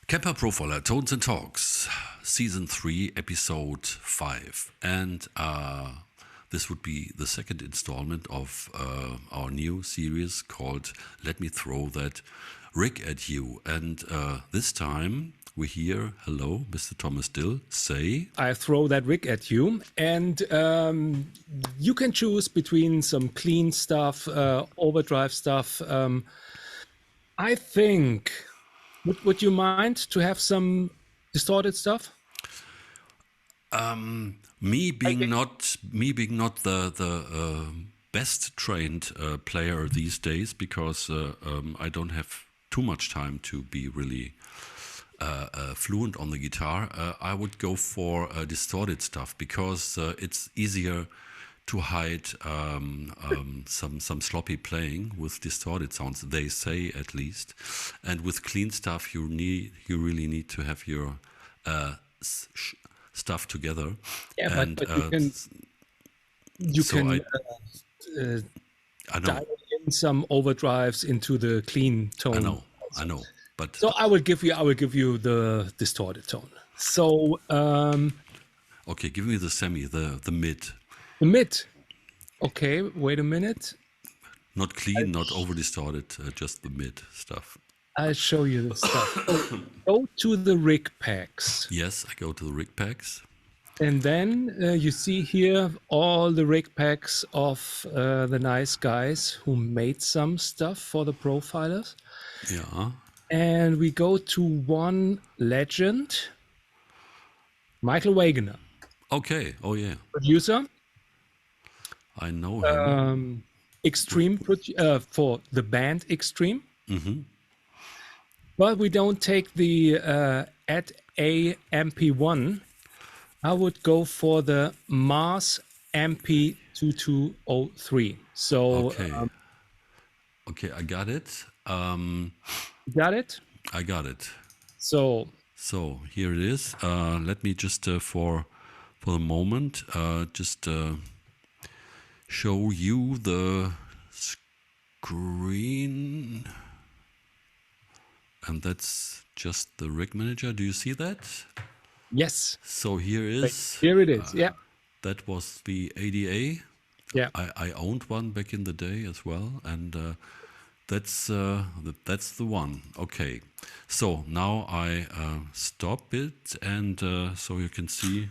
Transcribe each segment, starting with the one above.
KEMPER PROFILER, Tones and Talks, Season 3, Episode 5. And this would be the second installment of our new series called Let Me Throw That Rig at You. And this time we hear, hello, Mr. Thomas Dill, say... I throw that rig at you, and you can choose between some clean stuff, overdrive stuff. I think... Would you mind to have some distorted stuff? Me being not the best trained player these days, because I don't have too much time to be really fluent on the guitar. I would go for distorted stuff because it's easier to hide some sloppy playing with distorted sounds, they say, at least. And with clean stuff, you really need to have your stuff together. Yeah, but you can dial in some overdrives into the clean tone. I know. But so I will give you the distorted tone. So okay, give me the semi, the mid. The mid. Okay, wait a minute. Not clean, not over distorted, just the mid stuff. I'll show you the stuff. Go to the rig packs. Yes, I go to the rig packs. And then you see here all the rig packs of the nice guys who made some stuff for the profilers. Yeah. And we go to one legend, Michael Wagener. Okay, oh yeah. Producer. I know him. Extreme for the band Extreme. Mm-hmm. But we don't take the at a MP1. I would go for the Mars MP2203. So okay, I got it. Got it? I got it. So here it is. Let me just for the moment just show you the screen, and that's just the rig manager. Do you see that? Yes. So here is. Here it is. Yeah. That was the ADA. Yeah. I owned one back in the day as well, and that's the one. Okay. So now I stop it, and so you can see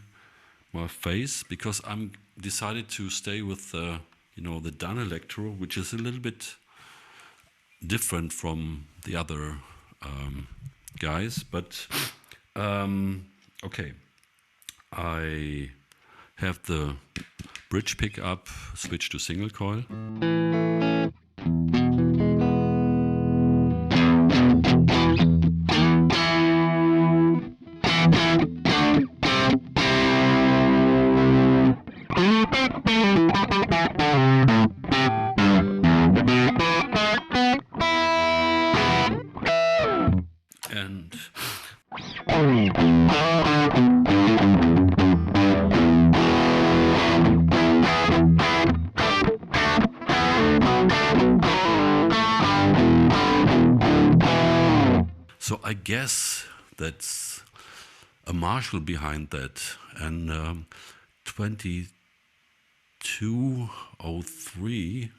my face, because I'm decided to stay with the Dun Electro, which is a little bit different from the other guys, but okay. I have the bridge pickup switch to single coil. So I guess that's a Marshall behind that, and 2203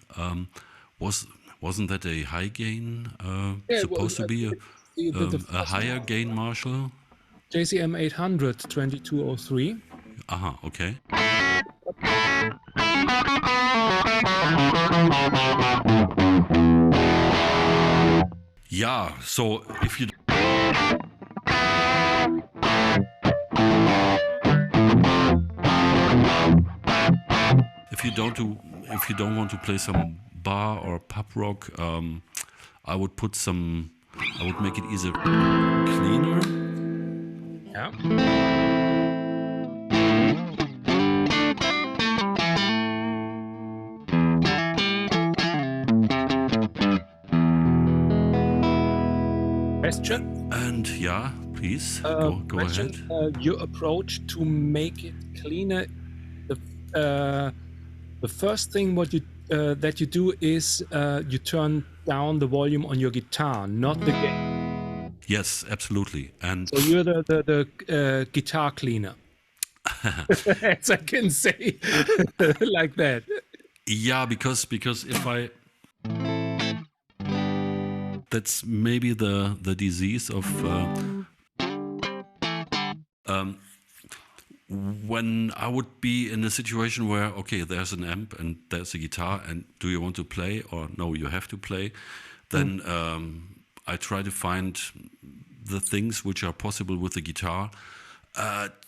wasn't that a high gain? Supposed to be a higher gain Marshall? JCM 800 2203. Okay. Yeah, so if you don't want to play some bar or pop rock, I would make it easier, cleaner. Yeah. Question? And yeah, please go ahead. Your approach to make it cleaner. The first thing that you do is you turn down the volume on your guitar, not the gain. Yes, absolutely. And So you're the guitar cleaner, as I can say, like that. yeah, because if I, that's maybe the disease of when I would be in a situation where, okay, there's an amp and there's a guitar, and do you want to play or no, you have to play, then I try to find the things which are possible with the guitar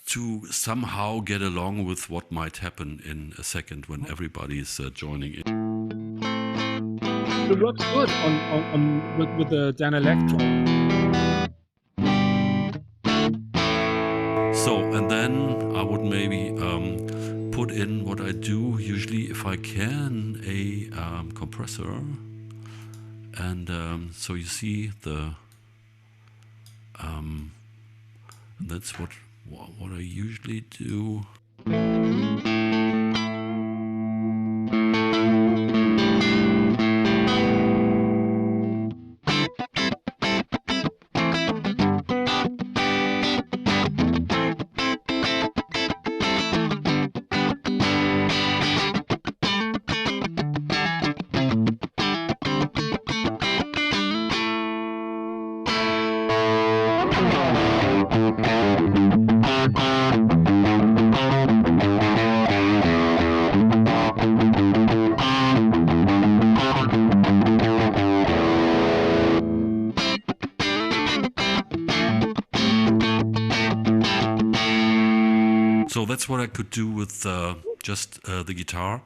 to somehow get along with what might happen in a second when everybody is joining in. It works good with the Dan Electro. So, and then I would maybe put in what I do usually, if I can, a compressor. And so you see the that's what I usually do. So that's what I could do with just the guitar,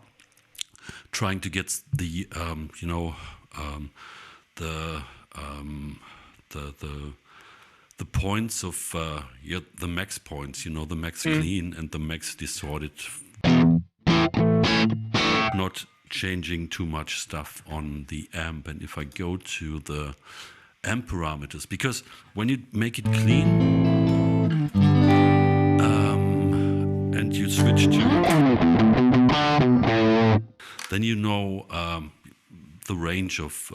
trying to get the you know the the points of yeah, the max points, you know, the max clean and the max distorted, not changing too much stuff on the amp. And if I go to the amp parameters, because when you make it clean and you switch to, then you know the range of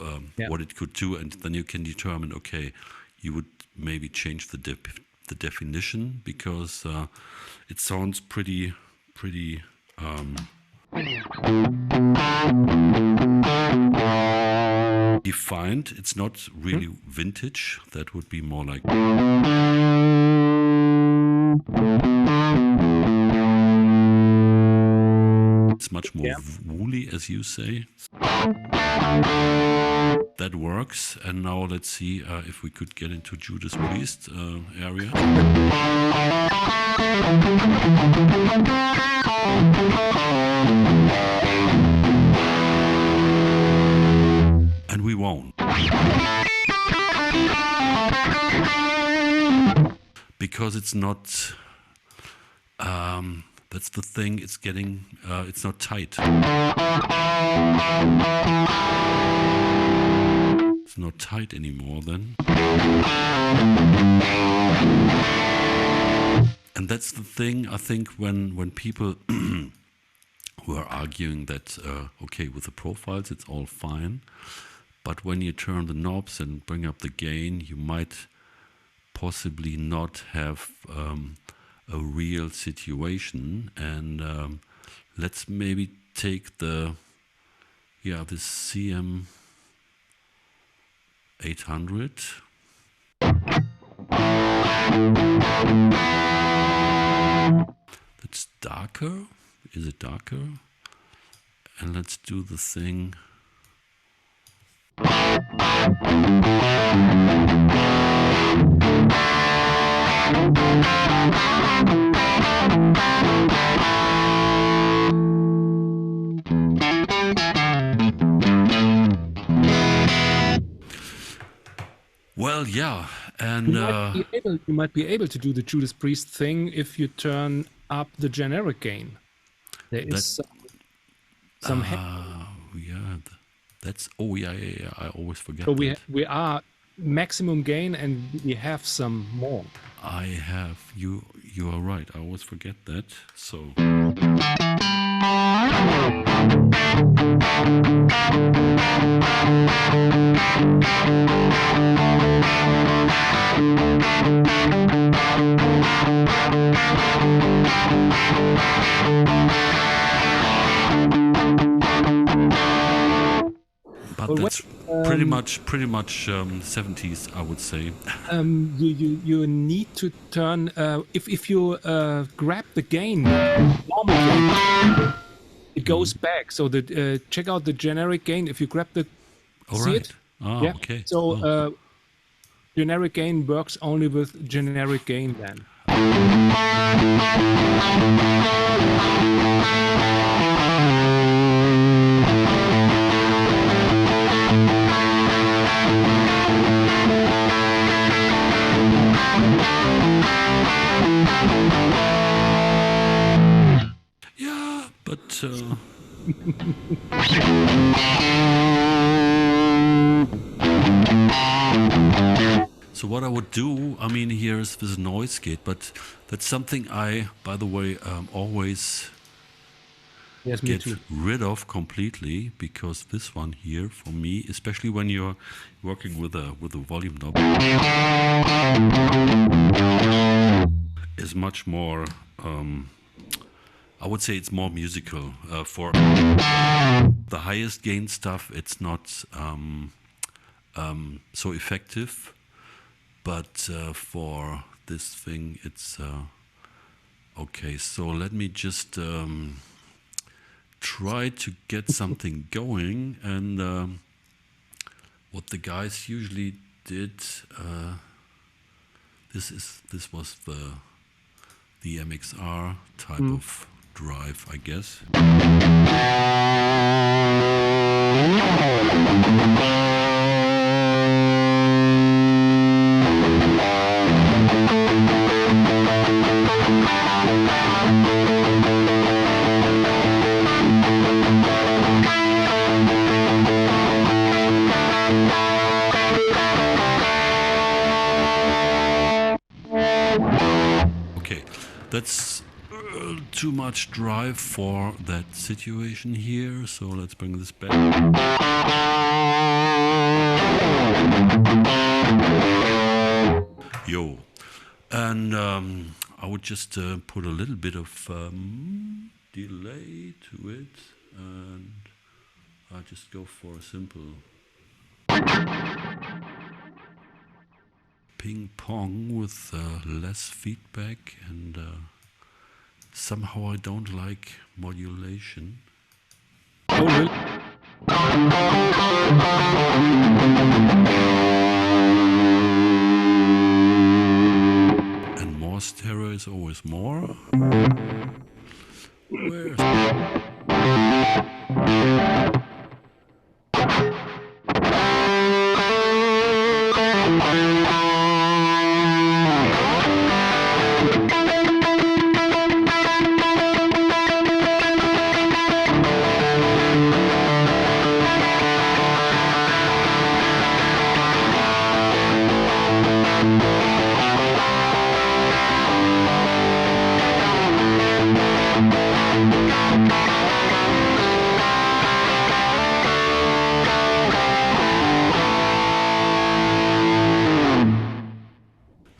what it could do, and then you can determine, okay, you would maybe change the definition, because it sounds pretty defined. It's not really vintage. That would be more like it's much more woolly, as you say. That works. And now let's see if we could get into Judas Priest area. And we won't. Because it's not, that's the thing, it's getting, it's not tight. It's not tight anymore then. And that's the thing, I think, when people who are arguing that, okay, with the profiles it's all fine, but when you turn the knobs and bring up the gain, you might possibly not have a real situation. And let's maybe take the, yeah, this CM 800. That's darker. Is it darker? And let's do the thing. Well, yeah, and you might be able to do the Judas Priest thing if you turn up the generic gain. There is some yeah, that's, oh yeah, I always forget. So we are maximum gain, and we have some more. I have, you are right, I always forget that. So But Well, that's pretty much 70s, I would say. you need to turn if you grab the gain normally, it goes back. So the check out the generic gain. If you grab the All see right. it, Ah, yeah. okay. So Oh. generic gain works only with generic gain then. Yeah, but so what I would do, I mean, here's this noise gate, but that's something I, by the way, always Yes, me get too. rid of completely, because this one here, for me, especially when you're working with a volume knob, is much more. I would say it's more musical. For the highest gain stuff, it's not so effective. But for this thing, it's okay. So let me just try to get something going. And what the guys usually did, this was the MXR type of drive, I guess. Okay, that's too much drive for that situation here, so let's bring this back. Yo. And I would just put a little bit of delay to it, and I'll just go for a simple ping pong with less feedback, and somehow I don't like modulation. Oh, really? And more stereo is always more. Where's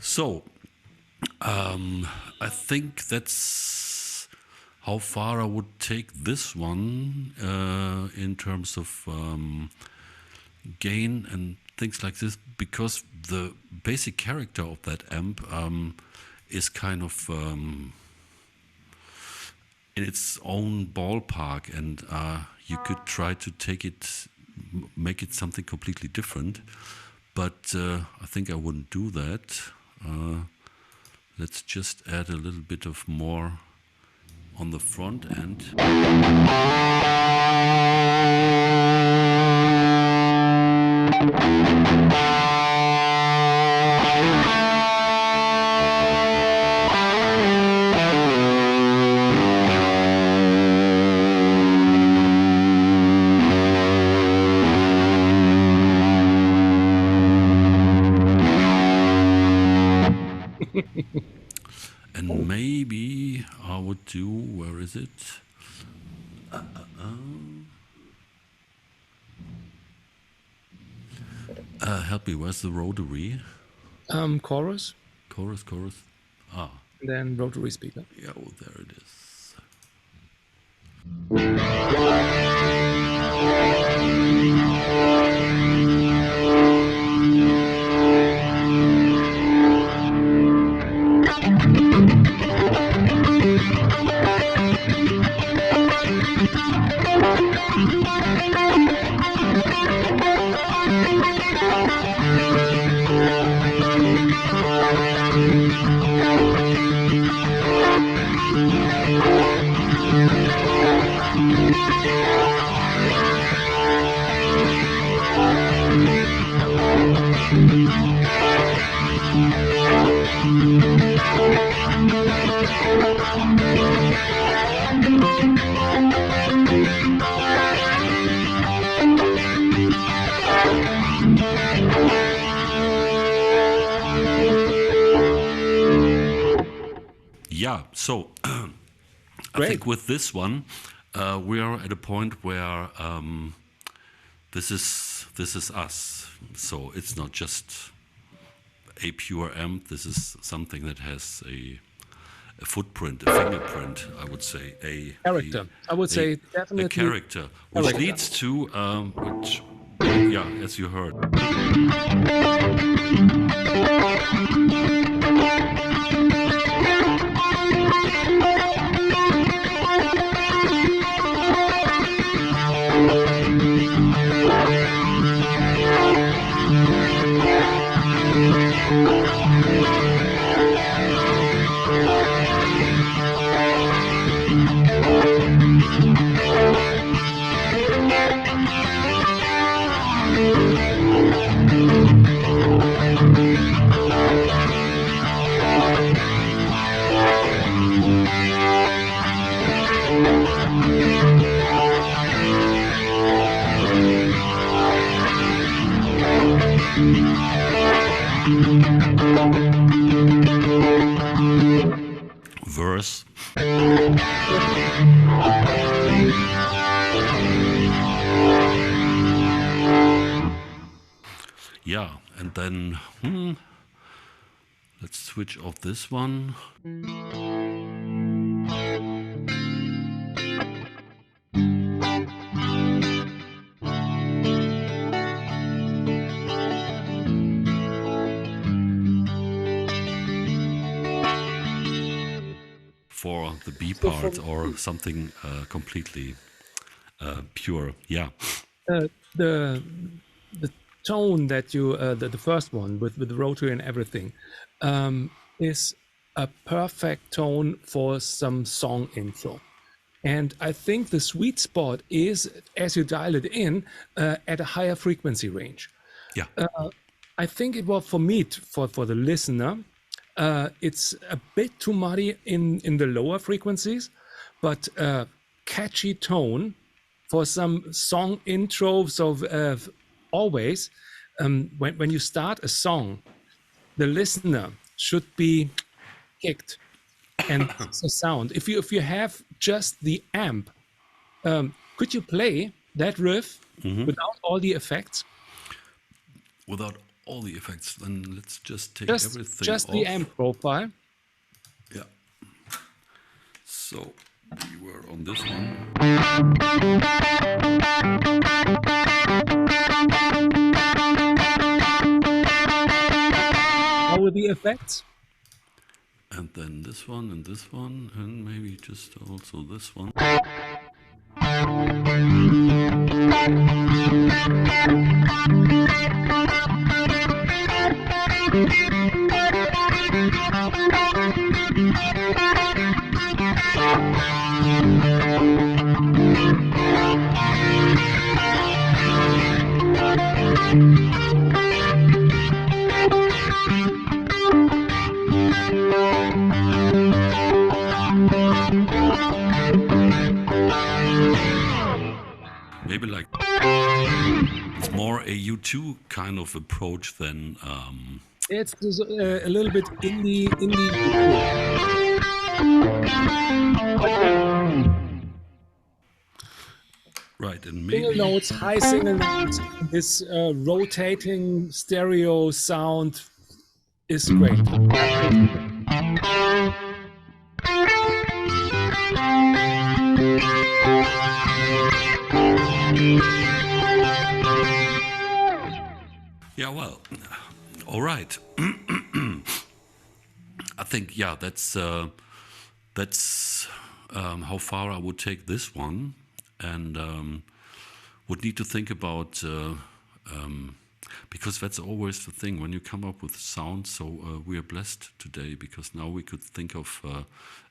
so? I think that's how far I would take this one in terms of gain and things like this, because the basic character of that amp is kind of in its own ballpark, and you could try to take it, make it something completely different, but I think I wouldn't do that. Let's just add a little bit of more on the front end. And maybe I would do, where is it? Help me, where's the rotary? Chorus, Chorus. Ah, and then rotary speaker. yeah, oh, there it is. Yeah, so I Great. think with this one, we are at a point where this is us. So it's not just a pure amp. This is something that has a footprint, a fingerprint. I would say Character. I would say definitely a character, which character. leads to which, yeah, as you heard. Verse. Yeah, and then let's switch off this one. For the B part or something completely pure. Yeah. The tone that you the first one with the rotary and everything is a perfect tone for some song intro. And I think the sweet spot is, as you dial it in, at a higher frequency range. Yeah. I think it was for me, for the listener, it's a bit too muddy in the lower frequencies, but catchy tone for some song intros of always. When you start a song, the listener should be kicked, and it's a sound. If you have just the amp, could you play that riff without all the effects? Without all the effects, then let's just take everything just off. The amp profile. Yeah. So we were on this one. How are the effects? And then this one and this one, and maybe just also this one. Maybe like it's more a U2 kind of approach than It's a little bit indie. Right, and single maybe notes, high single notes, this rotating stereo sound is great. Absolutely great. yeah, well, all right. I think yeah, that's how far I would take this one, and would need to think about because that's always the thing when you come up with sound. So we are blessed today because now we could think of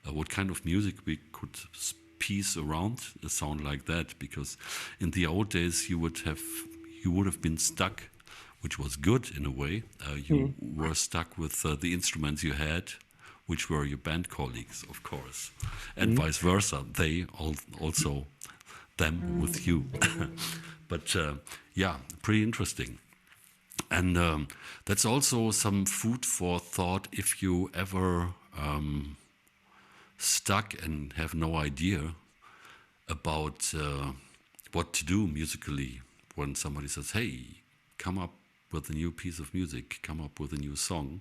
what kind of music we could piece around a sound like that. Because in the old days you would have been stuck, which was good in a way. You were stuck with the instruments you had, which were your band colleagues, of course, and vice versa. They also them with you. But yeah, pretty interesting. And that's also some food for thought if you ever stuck and have no idea about what to do musically when somebody says, hey, come up with a new piece of music, come up with a new song,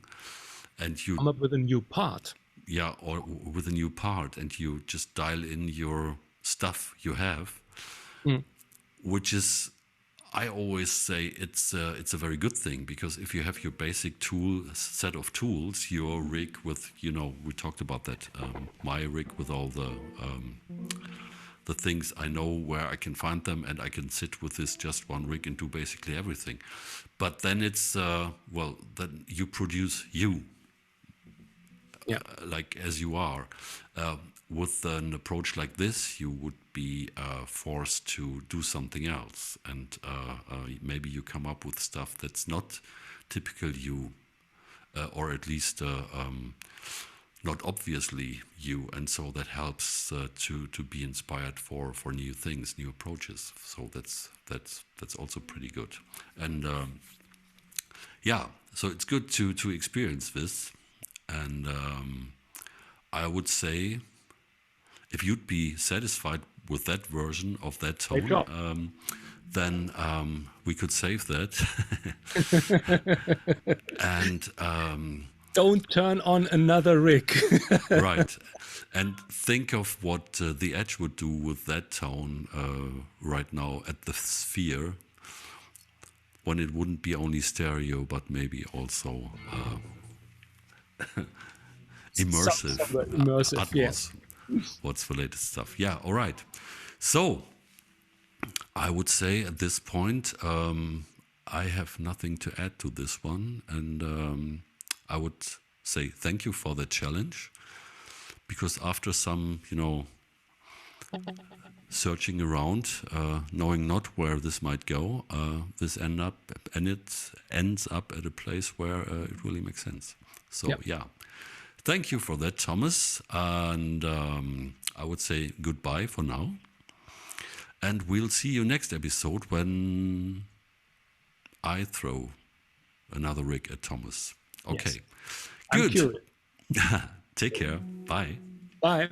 and you Come up with a new part. yeah, or with a new part, and you just dial in your stuff you have, which is, I always say it's a very good thing, because if you have your basic set of tools, your rig with, we talked about that, my rig with all the things, I know where I can find them, and I can sit with this just one rig and do basically everything. But then it's then you produce you, Yeah. like as you are. With an approach like this, you would be forced to do something else, and maybe you come up with stuff that's not typical you, or at least not obviously you, and so that helps to be inspired for new things, new approaches. So that's also pretty good, and yeah, so it's good to experience this, and I would say, if you'd be satisfied with that version of that Great job. tone, then we could save that. And Don't turn on another rig. right, and think of what the Edge would do with that tone right now at the Sphere, when it wouldn't be only stereo, but maybe also immersive. Somewhat immersive, Atmos. What's the latest stuff? Yeah, all right. So I would say at this point, I have nothing to add to this one, and I would say thank you for the challenge, because after some, searching around, knowing not where this might go, it ends up at a place where it really makes sense. So Yep. yeah, thank you for that, Thomas, and I would say goodbye for now, and we'll see you next episode when I throw another rig at Thomas. Okay, I'm good. curious. Take care. Bye. Bye.